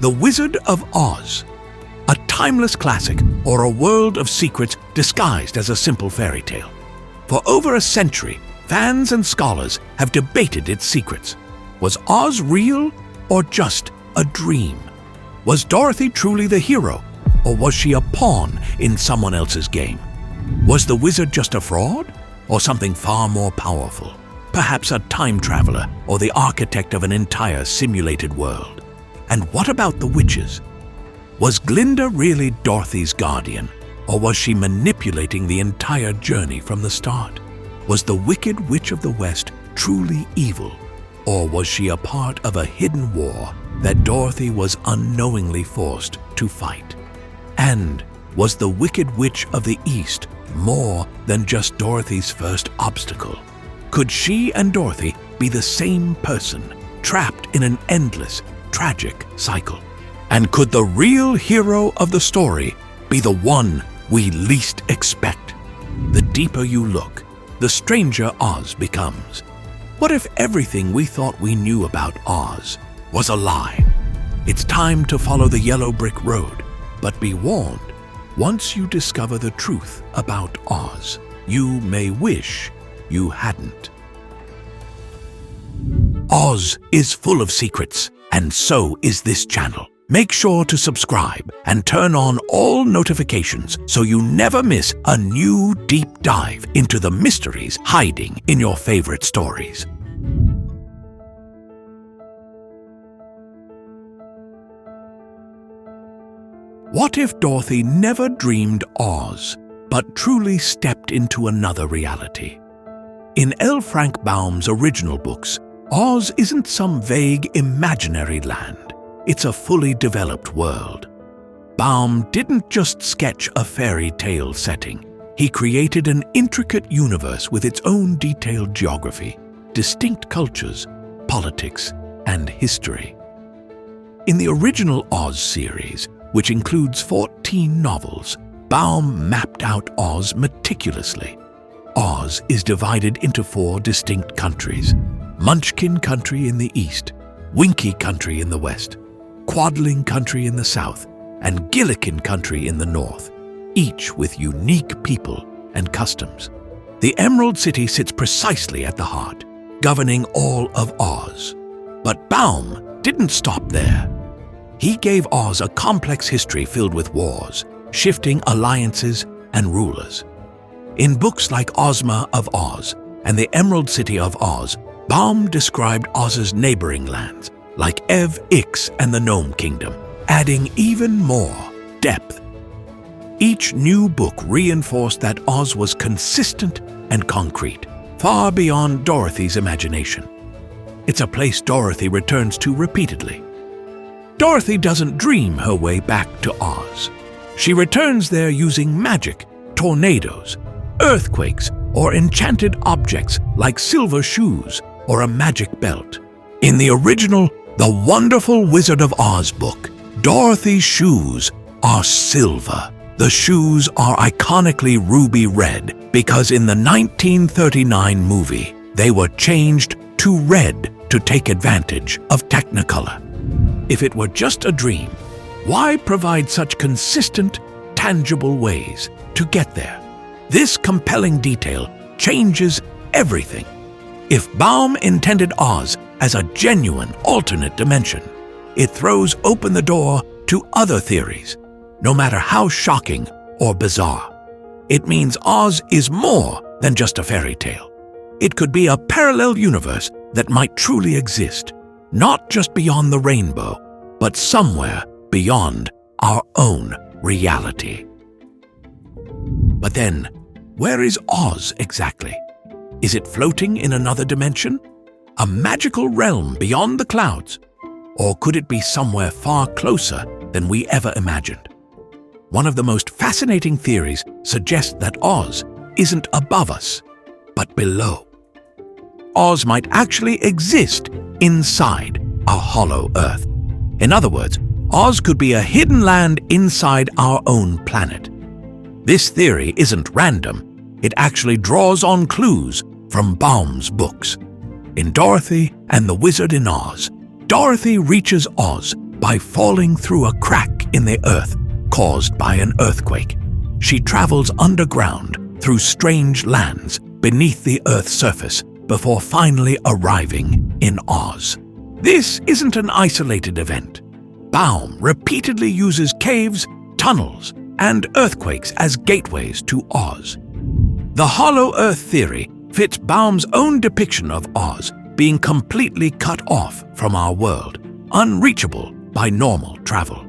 The Wizard of Oz. A timeless classic or a world of secrets disguised as a simple fairy tale. For over a century, fans and scholars have debated its secrets. Was Oz real or just a dream? Was Dorothy truly the hero, or was she a pawn in someone else's game? Was the wizard just a fraud, or something far more powerful? Perhaps a time traveler or the architect of an entire simulated world. And what about the witches? Was Glinda really Dorothy's guardian, or was she manipulating the entire journey from the start? Was the Wicked Witch of the West truly evil, or was she a part of a hidden war that Dorothy was unknowingly forced to fight? And was the Wicked Witch of the East more than just Dorothy's first obstacle? Could she and Dorothy be the same person, trapped in an endless, tragic cycle? And could the real hero of the story be the one we least expect? The deeper you look, the stranger Oz becomes. What if everything we thought we knew about Oz was a lie? It's time to follow the yellow brick road, but be warned, once you discover the truth about Oz, you may wish you hadn't. Oz is full of secrets, and so is this channel. Make sure to subscribe and turn on all notifications so you never miss a new deep dive into the mysteries hiding in your favorite stories. What if Dorothy never dreamed Oz, but truly stepped into another reality? In L. Frank Baum's original books, Oz isn't some vague imaginary land. It's a fully developed world. Baum didn't just sketch a fairy tale setting. He created an intricate universe with its own detailed geography, distinct cultures, politics, and history. In the original Oz series, which includes 14 novels, Baum mapped out Oz meticulously. Oz is divided into 4 distinct countries: Munchkin Country in the east, Winkie Country in the west, Quadling Country in the south, and Gillikin Country in the north, each with unique people and customs. The Emerald City sits precisely at the heart, governing all of Oz. But Baum didn't stop there. He gave Oz a complex history filled with wars, shifting alliances, and rulers. In books like Ozma of Oz and the Emerald City of Oz, Baum described Oz's neighboring lands, like Ev, Ix, and the Gnome Kingdom, adding even more depth. Each new book reinforced that Oz was consistent and concrete, far beyond Dorothy's imagination. It's a place Dorothy returns to repeatedly. Dorothy doesn't dream her way back to Oz. She returns there using magic, tornadoes, earthquakes, or enchanted objects like silver shoes or a magic belt. In the original The Wonderful Wizard of Oz book, Dorothy's shoes are silver. The shoes are iconically ruby red because in the 1939 movie, they were changed to red to take advantage of Technicolor. If it were just a dream, why provide such consistent, tangible ways to get there? This compelling detail changes everything. If Baum intended Oz as a genuine alternate dimension, it throws open the door to other theories, no matter how shocking or bizarre. It means Oz is more than just a fairy tale. It could be a parallel universe that might truly exist, not just beyond the rainbow, but somewhere beyond our own reality. But then, where is Oz exactly? Is it floating in another dimension? A magical realm beyond the clouds? Or could it be somewhere far closer than we ever imagined? One of the most fascinating theories suggests that Oz isn't above us, but below. Oz might actually exist inside a hollow Earth. In other words, Oz could be a hidden land inside our own planet. This theory isn't random. It actually draws on clues from Baum's books. In Dorothy and the Wizard in Oz, Dorothy reaches Oz by falling through a crack in the earth caused by an earthquake. She travels underground through strange lands beneath the Earth's surface before finally arriving in Oz. This isn't an isolated event. Baum repeatedly uses caves, tunnels, and earthquakes as gateways to Oz. The Hollow Earth theory fits Baum's own depiction of Oz being completely cut off from our world, unreachable by normal travel.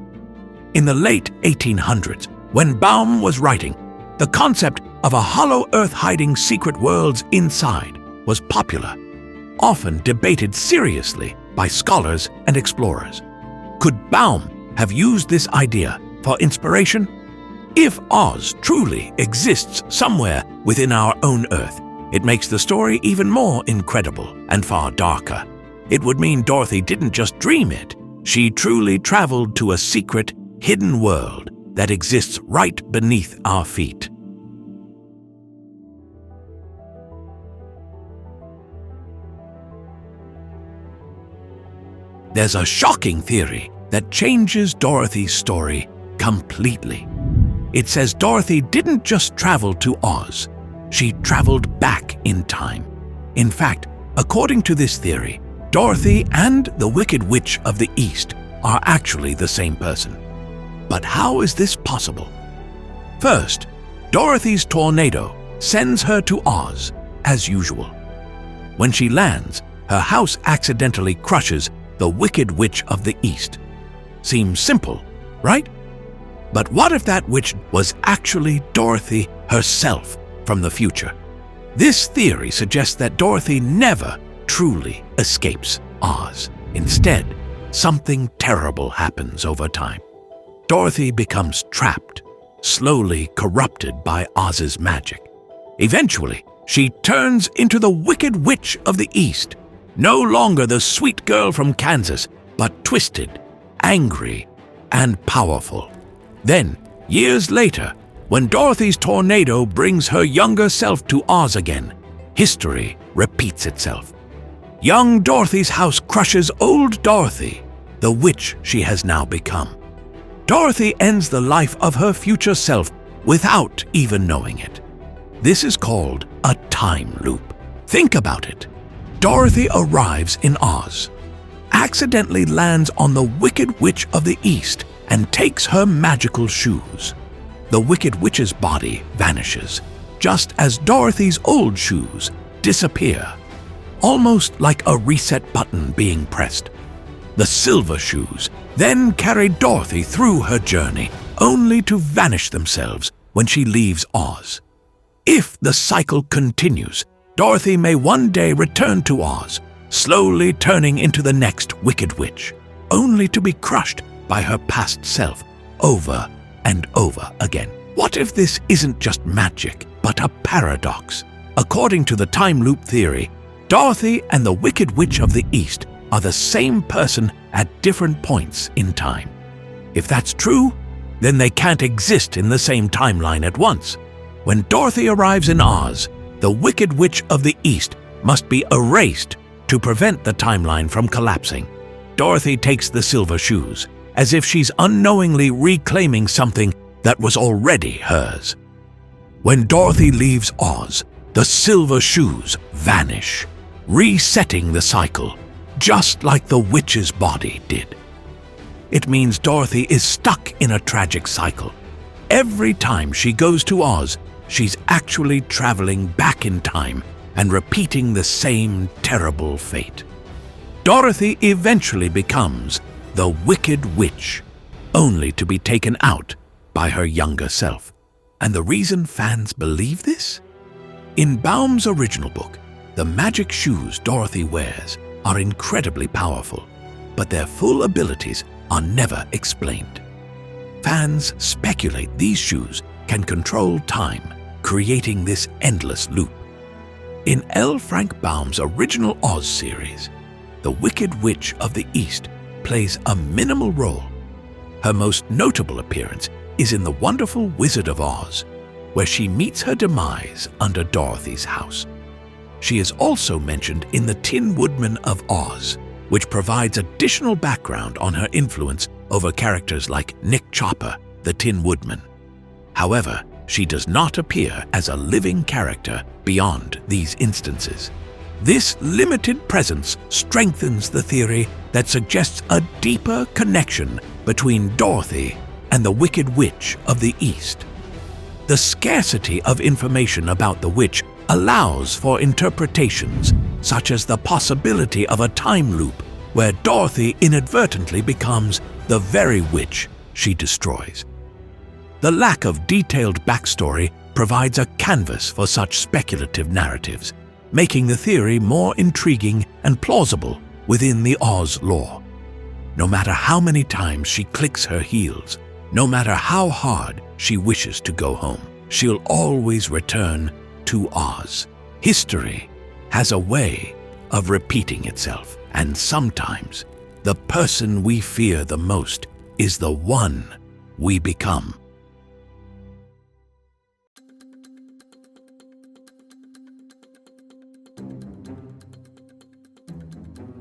In the late 1800s, when Baum was writing, the concept of a hollow Earth hiding secret worlds inside was popular, often debated seriously by scholars and explorers. Could Baum have used this idea for inspiration? If Oz truly exists somewhere within our own Earth, it makes the story even more incredible and far darker. It would mean Dorothy didn't just dream it, she truly traveled to a secret, hidden world that exists right beneath our feet. There's a shocking theory that changes Dorothy's story completely. It says Dorothy didn't just travel to Oz, she traveled back in time. In fact, according to this theory, Dorothy and the Wicked Witch of the East are actually the same person. But how is this possible? First, Dorothy's tornado sends her to Oz, as usual. When she lands, her house accidentally crushes the Wicked Witch of the East. Seems simple, right? But what if that witch was actually Dorothy herself from the future? This theory suggests that Dorothy never truly escapes Oz. Instead, something terrible happens over time. Dorothy becomes trapped, slowly corrupted by Oz's magic. Eventually, she turns into the Wicked Witch of the East, no longer the sweet girl from Kansas, but twisted, angry, and powerful. Then, years later, when Dorothy's tornado brings her younger self to Oz again, history repeats itself. Young Dorothy's house crushes old Dorothy, the witch she has now become. Dorothy ends the life of her future self without even knowing it. This is called a time loop. Think about it. Dorothy arrives in Oz, accidentally lands on the Wicked Witch of the East, and takes her magical shoes. The Wicked Witch's body vanishes, just as Dorothy's old shoes disappear, almost like a reset button being pressed. The silver shoes then carry Dorothy through her journey, only to vanish themselves when she leaves Oz. If the cycle continues, Dorothy may one day return to Oz, slowly turning into the next Wicked Witch, only to be crushed by her past self over and over again. What if this isn't just magic, but a paradox? According to the time loop theory, Dorothy and the Wicked Witch of the East are the same person at different points in time. If that's true, then they can't exist in the same timeline at once. When Dorothy arrives in Oz, the Wicked Witch of the East must be erased to prevent the timeline from collapsing. Dorothy takes the silver shoes, as if she's unknowingly reclaiming something that was already hers. When Dorothy leaves Oz, the silver shoes vanish, resetting the cycle, just like the witch's body did. It means Dorothy is stuck in a tragic cycle. Every time she goes to Oz, she's actually traveling back in time and repeating the same terrible fate. Dorothy eventually becomes the Wicked Witch, only to be taken out by her younger self. And the reason fans believe this? In Baum's original book, the magic shoes Dorothy wears are incredibly powerful, but their full abilities are never explained. Fans speculate these shoes can control time, creating this endless loop. In L. Frank Baum's original Oz series, the Wicked Witch of the East plays a minimal role. Her most notable appearance is in The Wonderful Wizard of Oz, where she meets her demise under Dorothy's house. She is also mentioned in The Tin Woodman of Oz, which provides additional background on her influence over characters like Nick Chopper, the Tin Woodman. However, she does not appear as a living character beyond these instances. This limited presence strengthens the theory that suggests a deeper connection between Dorothy and the Wicked Witch of the East. The scarcity of information about the witch allows for interpretations, such as the possibility of a time loop where Dorothy inadvertently becomes the very witch she destroys. The lack of detailed backstory provides a canvas for such speculative narratives, making the theory more intriguing and plausible within the Oz lore. No matter how many times she clicks her heels, no matter how hard she wishes to go home, she'll always return to Oz. History has a way of repeating itself, and sometimes the person we fear the most is the one we become.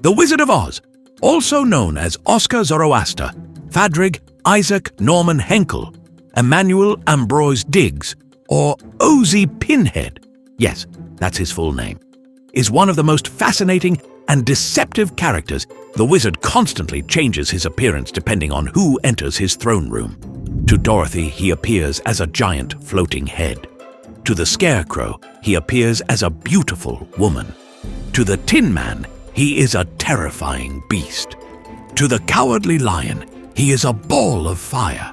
The Wizard of Oz, also known as Oscar Zoroaster, Fadrig Isaac Norman Henkel, Emmanuel Ambroise Diggs, or Ozzy Pinhead, yes, that's his full name, is one of the most fascinating and deceptive characters. The wizard constantly changes his appearance depending on who enters his throne room. To Dorothy, he appears as a giant floating head. To the Scarecrow, he appears as a beautiful woman. To the Tin Man, he is a terrifying beast. To the Cowardly Lion, he is a ball of fire.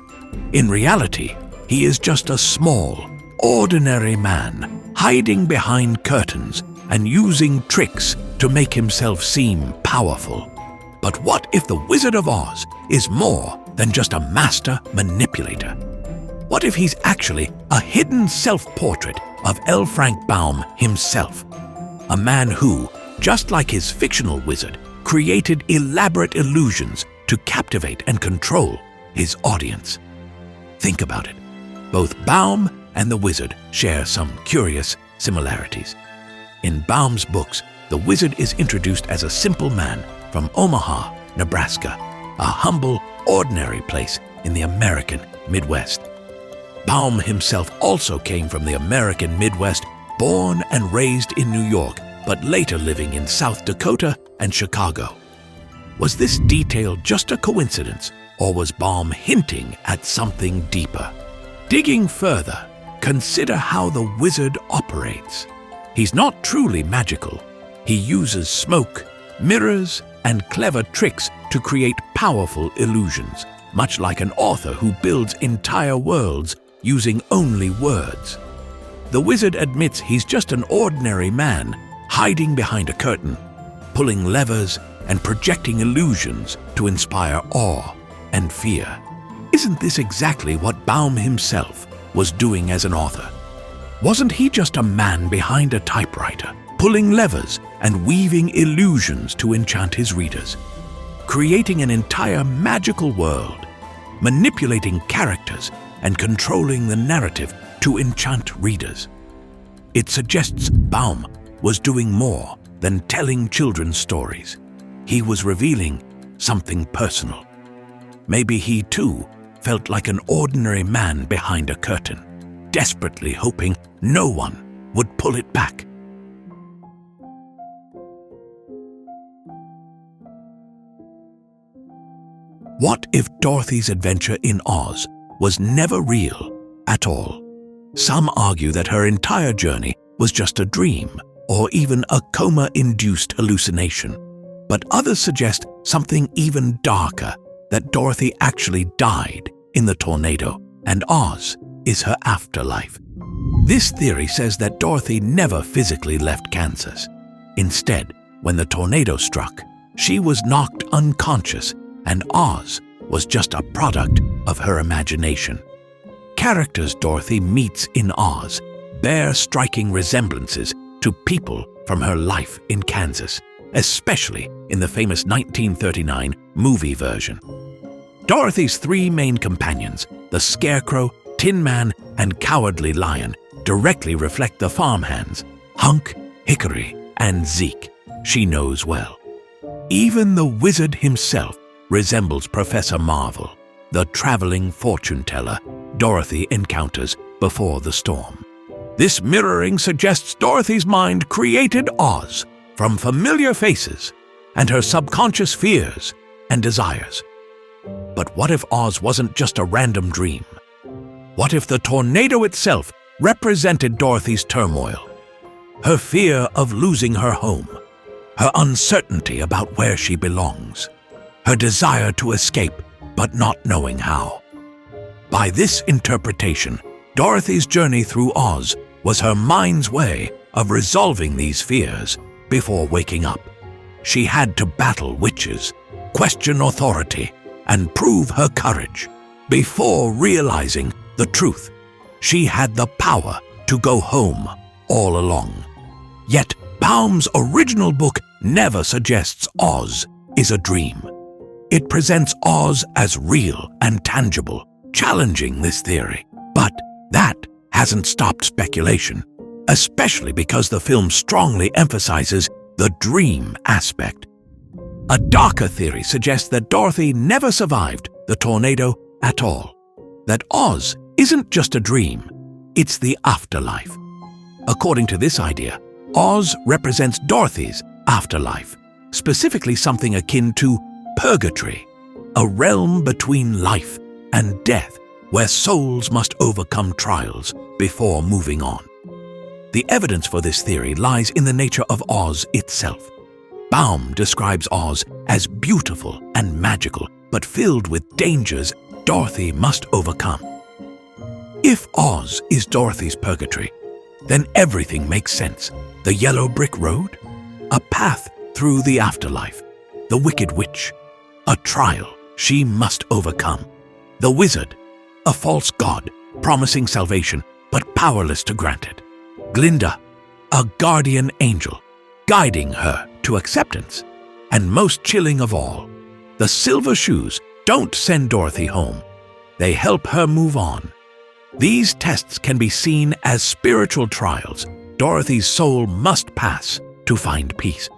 In reality, he is just a small, ordinary man, hiding behind curtains and using tricks to make himself seem powerful. But what if the Wizard of Oz is more than just a master manipulator? What if he's actually a hidden self-portrait of L. Frank Baum himself? A man who, just like his fictional wizard, created elaborate illusions to captivate and control his audience. Think about it. Both Baum and the wizard share some curious similarities. In Baum's books, the wizard is introduced as a simple man from Omaha, Nebraska, a humble, ordinary place in the American Midwest. Baum himself also came from the American Midwest, born and raised in New York, but later living in South Dakota and Chicago. Was this detail just a coincidence, or was Baum hinting at something deeper? Digging further, consider how the wizard operates. He's not truly magical. He uses smoke, mirrors, and clever tricks to create powerful illusions, much like an author who builds entire worlds using only words. The wizard admits he's just an ordinary man, hiding behind a curtain, pulling levers and projecting illusions to inspire awe and fear. Isn't this exactly what Baum himself was doing as an author? Wasn't he just a man behind a typewriter, pulling levers and weaving illusions to enchant his readers, creating an entire magical world, manipulating characters and controlling the narrative to enchant readers? It suggests Baum was doing more than telling children's stories. He was revealing something personal. Maybe he too felt like an ordinary man behind a curtain, desperately hoping no one would pull it back. What if Dorothy's adventure in Oz was never real at all? Some argue that her entire journey was just a dream, or even a coma-induced hallucination. But others suggest something even darker, that Dorothy actually died in the tornado, and Oz is her afterlife. This theory says that Dorothy never physically left Kansas. Instead, when the tornado struck, she was knocked unconscious, and Oz was just a product of her imagination. Characters Dorothy meets in Oz bear striking resemblances to people from her life in Kansas, especially in the famous 1939 movie version. Dorothy's three main companions, the Scarecrow, Tin Man, and Cowardly Lion, directly reflect the farmhands, Hunk, Hickory, and Zeke, she knows well. Even the wizard himself resembles Professor Marvel, the traveling fortune teller Dorothy encounters before the storm. This mirroring suggests Dorothy's mind created Oz from familiar faces and her subconscious fears and desires. But what if Oz wasn't just a random dream? What if the tornado itself represented Dorothy's turmoil, her fear of losing her home, her uncertainty about where she belongs, her desire to escape but not knowing how? By this interpretation, Dorothy's journey through Oz was her mind's way of resolving these fears before waking up. She had to battle witches, question authority, and prove her courage before realizing the truth. She had the power to go home all along. Yet Baum's original book never suggests Oz is a dream. It presents Oz as real and tangible, challenging this theory. But that hasn't stopped speculation, especially because the film strongly emphasizes the dream aspect. A darker theory suggests that Dorothy never survived the tornado at all, that Oz isn't just a dream, it's the afterlife. According to this idea, Oz represents Dorothy's afterlife, specifically something akin to purgatory, a realm between life and death where souls must overcome trials before moving on. The evidence for this theory lies in the nature of Oz itself. Baum describes Oz as beautiful and magical, but filled with dangers Dorothy must overcome. If Oz is Dorothy's purgatory, then everything makes sense. The yellow brick road, a path through the afterlife, the wicked witch, a trial she must overcome, the wizard, a false god promising salvation but powerless to grant it, Glinda, a guardian angel guiding her to acceptance, and most chilling of all, the silver shoes don't send Dorothy home. They help her move on. These tests can be seen as spiritual trials Dorothy's soul must pass to find peace.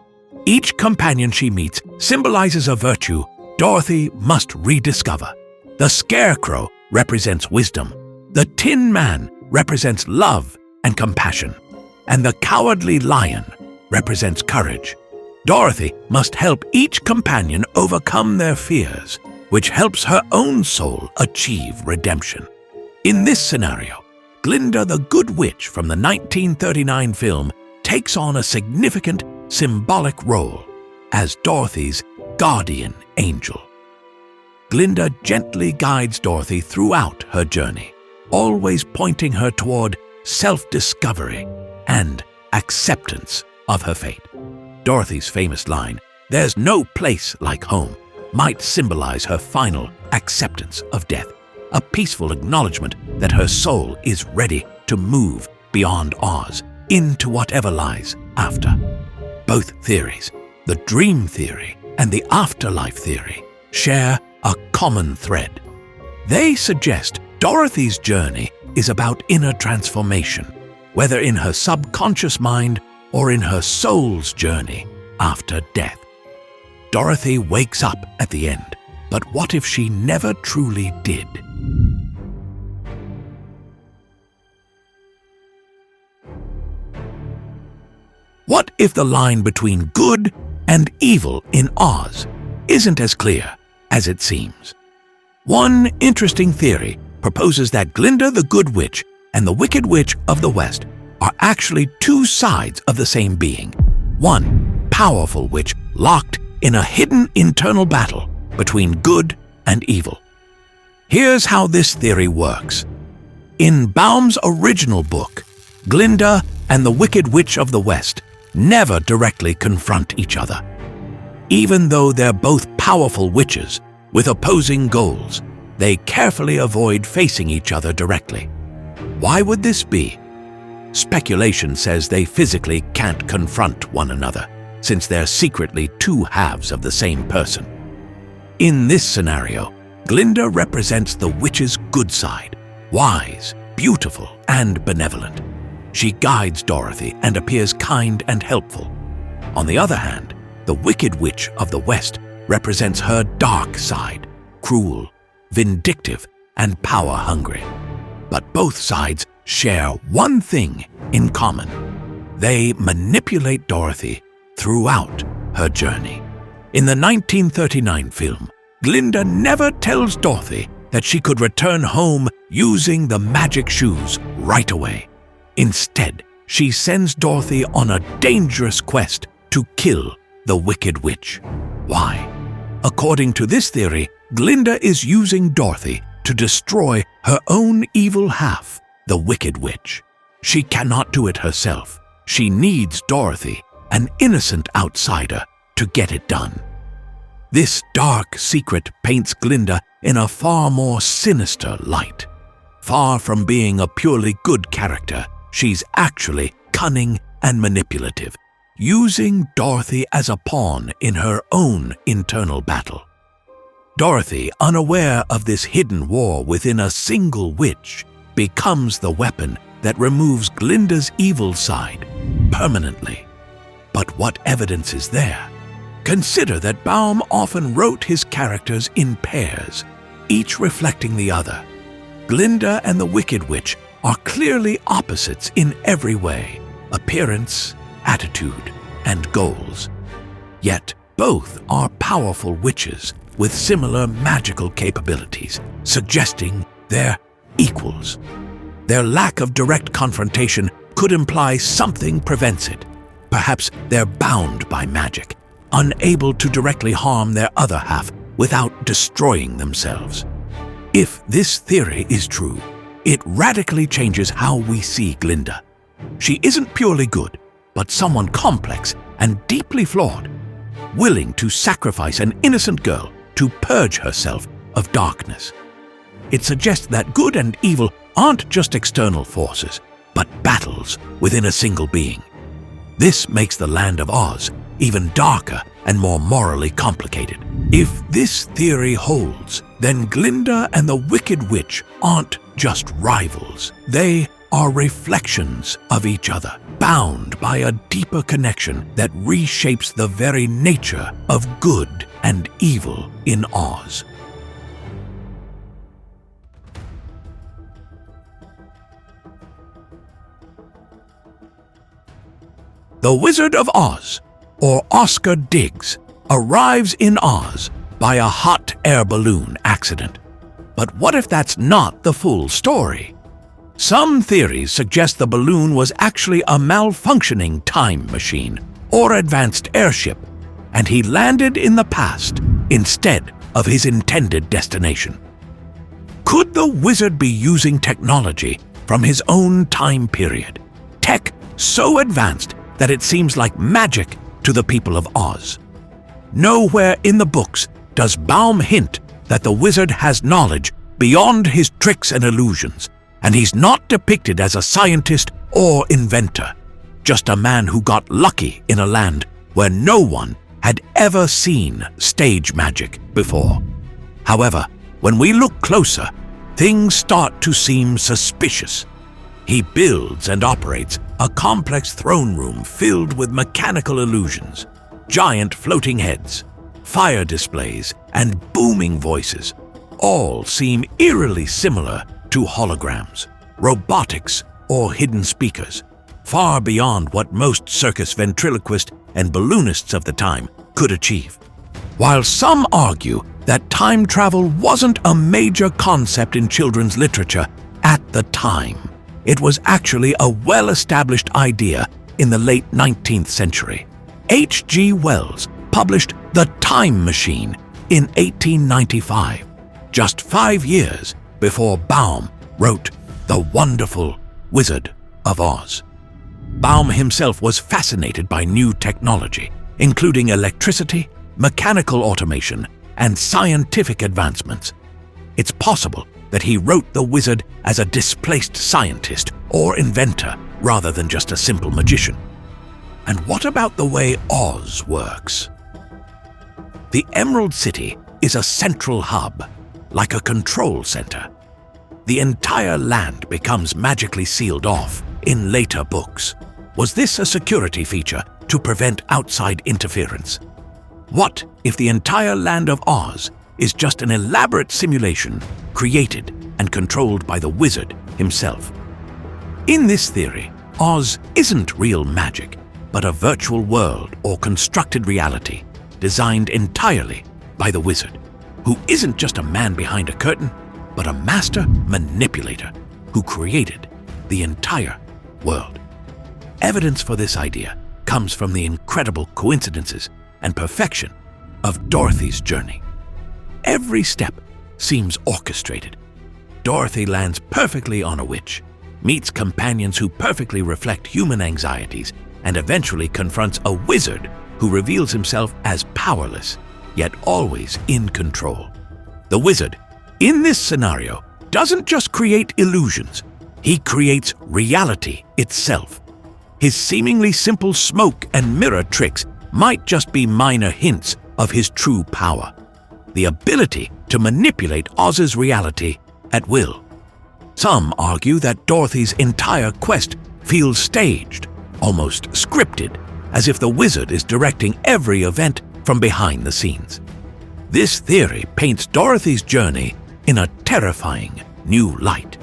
Each companion she meets symbolizes a virtue Dorothy must rediscover. The Scarecrow represents wisdom, the Tin Man represents love and compassion, and the Cowardly Lion represents courage. Dorothy must help each companion overcome their fears, which helps her own soul achieve redemption. In this scenario, Glinda the Good Witch from the 1939 film takes on a significant symbolic role as Dorothy's guardian angel. Glinda gently guides Dorothy throughout her journey, always pointing her toward self-discovery and acceptance of her fate. Dorothy's famous line, "There's no place like home," might symbolize her final acceptance of death, a peaceful acknowledgement that her soul is ready to move beyond Oz into whatever lies after. Both theories, the dream theory and the afterlife theory, share a common thread. They suggest Dorothy's journey is about inner transformation, whether in her subconscious mind or in her soul's journey after death. Dorothy wakes up at the end, but what if she never truly did? What if the line between good and evil in Oz isn't as clear as it seems? One interesting theory proposes that Glinda the Good Witch and the Wicked Witch of the West are actually two sides of the same being. One powerful witch locked in a hidden internal battle between good and evil. Here's how this theory works. In Baum's original book, Glinda and the Wicked Witch of the West never directly confront each other. Even though they're both powerful witches with opposing goals, they carefully avoid facing each other directly. Why would this be? Speculation says they physically can't confront one another, since they're secretly two halves of the same person. In this scenario, Glinda represents the witch's good side, wise, beautiful, and benevolent. She guides Dorothy and appears kind and helpful. On the other hand, The Wicked Witch of the West represents her dark side, cruel, vindictive, and power-hungry. But both sides share one thing in common. They manipulate Dorothy throughout her journey. In the 1939 film, Glinda never tells Dorothy that she could return home using the magic shoes right away. Instead, she sends Dorothy on a dangerous quest to kill the Wicked Witch. Why? According to this theory, Glinda is using Dorothy to destroy her own evil half, the Wicked Witch. She cannot do it herself. She needs Dorothy, an innocent outsider, to get it done. This dark secret paints Glinda in a far more sinister light. Far from being a purely good character, she's actually cunning and manipulative, using Dorothy as a pawn in her own internal battle. Dorothy, unaware of this hidden war within a single witch, becomes the weapon that removes Glinda's evil side permanently. But what evidence is there? Consider that Baum often wrote his characters in pairs, each reflecting the other. Glinda and the Wicked Witch are clearly opposites in every way: appearance, attitude, and goals. Yet both are powerful witches with similar magical capabilities, suggesting they're equals. Their lack of direct confrontation could imply something prevents it. Perhaps they're bound by magic, unable to directly harm their other half without destroying themselves. If this theory is true, it radically changes how we see Glinda. She isn't purely good, but someone complex and deeply flawed, willing to sacrifice an innocent girl to purge herself of darkness. It suggests that good and evil aren't just external forces, but battles within a single being. This makes the Land of Oz even darker and more morally complicated. If this theory holds, then Glinda and the Wicked Witch aren't just rivals. They are reflections of each other, bound by a deeper connection that reshapes the very nature of good and evil in Oz. The Wizard of Oz, or Oscar Diggs, arrives in Oz by a hot air balloon accident. But what if that's not the full story? Some theories suggest the balloon was actually a malfunctioning time machine or advanced airship, and he landed in the past instead of his intended destination. Could the wizard be using technology from his own time period? Tech so advanced that it seems like magic to the people of Oz. Nowhere in the books does Baum hint that the wizard has knowledge beyond his tricks and illusions, and he's not depicted as a scientist or inventor, just a man who got lucky in a land where no one had ever seen stage magic before. However, when we look closer, things start to seem suspicious. He builds and operates a complex throne room filled with mechanical illusions, giant floating heads, fire displays, and booming voices. All seem eerily similar to holograms, robotics, or hidden speakers, far beyond what most circus ventriloquists and balloonists of the time could achieve. While some argue that time travel wasn't a major concept in children's literature at the time, it was actually a well-established idea in the late 19th century. H.G. Wells published The Time Machine in 1895, just 5 years before Baum wrote The Wonderful Wizard of Oz. Baum himself was fascinated by new technology, including electricity, mechanical automation, and scientific advancements. It's possible that he wrote the wizard as a displaced scientist or inventor rather than just a simple magician. And what about the way Oz works? The Emerald City is a central hub, like a control center. The entire land becomes magically sealed off in later books. Was this a security feature to prevent outside interference? What if the entire land of Oz is just an elaborate simulation created and controlled by the wizard himself? In this theory, Oz isn't real magic, but a virtual world or constructed reality designed entirely by the wizard, who isn't just a man behind a curtain, but a master manipulator who created the entire world. Evidence for this idea comes from the incredible coincidences and perfection of Dorothy's journey. Every step seems orchestrated. Dorothy lands perfectly on a witch, meets companions who perfectly reflect human anxieties, and eventually confronts a wizard who reveals himself as powerless, yet always in control. The wizard, in this scenario, doesn't just create illusions, he creates reality itself. His seemingly simple smoke and mirror tricks might just be minor hints of his true power, the ability to manipulate Oz's reality at will. Some argue that Dorothy's entire quest feels staged, almost scripted, as if the wizard is directing every event from behind the scenes. This theory paints Dorothy's journey in a terrifying new light.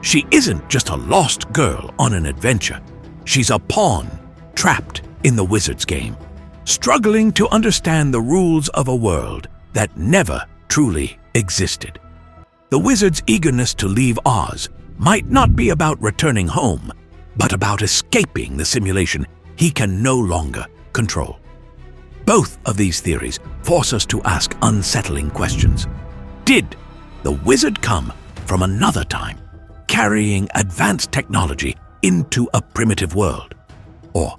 She isn't just a lost girl on an adventure. She's a pawn trapped in the wizard's game, struggling to understand the rules of a world that never truly existed. The wizard's eagerness to leave Oz might not be about returning home, but about escaping the simulation he can no longer control. Both of these theories force us to ask unsettling questions. Did the wizard come from another time, carrying advanced technology into a primitive world? Or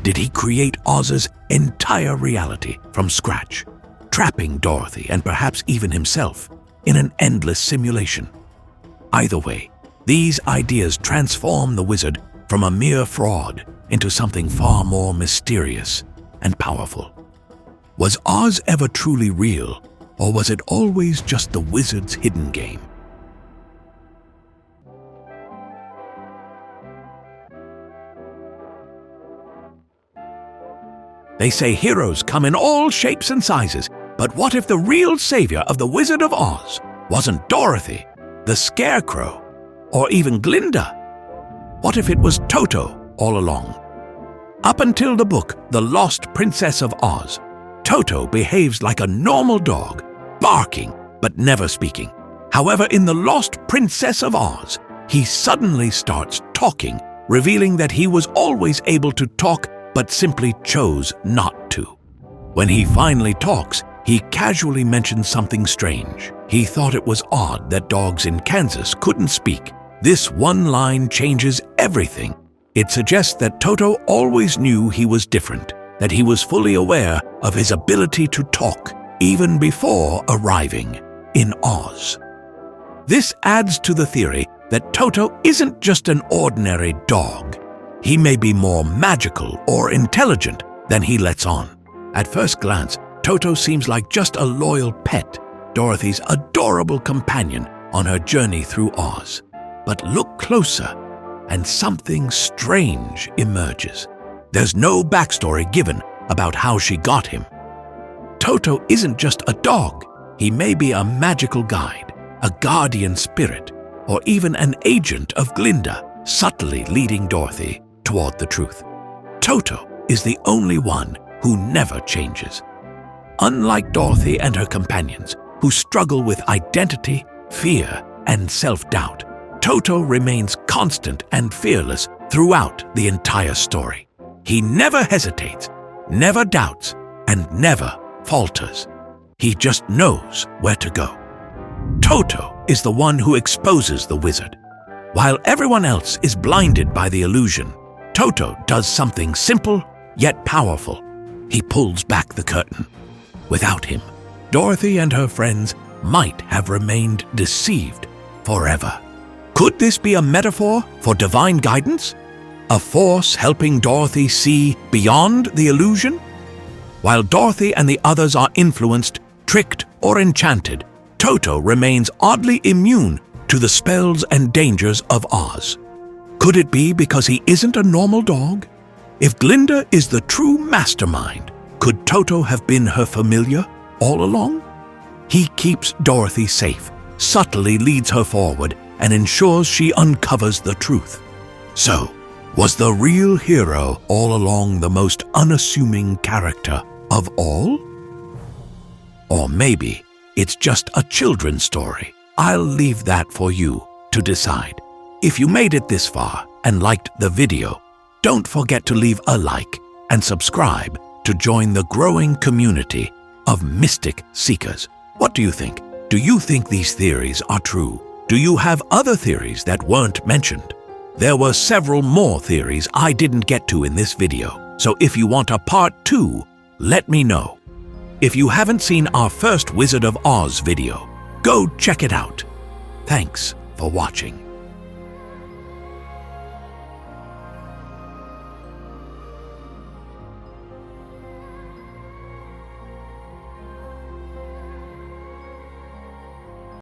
did he create Oz's entire reality from scratch, trapping Dorothy and perhaps even himself in an endless simulation? Either way, these ideas transform the wizard from a mere fraud into something far more mysterious and powerful. Was Oz ever truly real, or was it always just the wizard's hidden game? They say heroes come in all shapes and sizes, but what if the real savior of the Wizard of Oz wasn't Dorothy, the Scarecrow, or even Glinda? What if it was Toto all along? Up until the book The Lost Princess of Oz, Toto behaves like a normal dog, barking but never speaking. However, in The Lost Princess of Oz, he suddenly starts talking, revealing that he was always able to talk but simply chose not to. When he finally talks, he casually mentions something strange. He thought it was odd that dogs in Kansas couldn't speak. This one line changes everything. It suggests that Toto always knew he was different, that he was fully aware of his ability to talk even before arriving in Oz. This adds to the theory that Toto isn't just an ordinary dog. He may be more magical or intelligent than he lets on. At first glance, Toto seems like just a loyal pet, Dorothy's adorable companion on her journey through Oz. But look closer, and something strange emerges. There's no backstory given about how she got him. Toto isn't just a dog. He may be a magical guide, a guardian spirit, or even an agent of Glinda, subtly leading Dorothy toward the truth. Toto is the only one who never changes. Unlike Dorothy and her companions, who struggle with identity, fear, and self-doubt, Toto remains constant and fearless throughout the entire story. He never hesitates, never doubts, and never falters. He just knows where to go. Toto is the one who exposes the wizard. While everyone else is blinded by the illusion, Toto does something simple yet powerful. He pulls back the curtain. Without him, Dorothy and her friends might have remained deceived forever. Could this be a metaphor for divine guidance? A force helping Dorothy see beyond the illusion? While Dorothy and the others are influenced, tricked, or enchanted, Toto remains oddly immune to the spells and dangers of Oz. Could it be because he isn't a normal dog? If Glinda is the true mastermind, could Toto have been her familiar all along? He keeps Dorothy safe, subtly leads her forward, and ensures she uncovers the truth. So, was the real hero all along the most unassuming character of all? Or maybe it's just a children's story. I'll leave that for you to decide. If you made it this far and liked the video, don't forget to leave a like and subscribe to join the growing community of mystic seekers. What do you think? Do you think these theories are true? Do you have other theories that weren't mentioned? There were several more theories I didn't get to in this video, so if you want a part 2, let me know. If you haven't seen our first Wizard of Oz video, go check it out. Thanks for watching.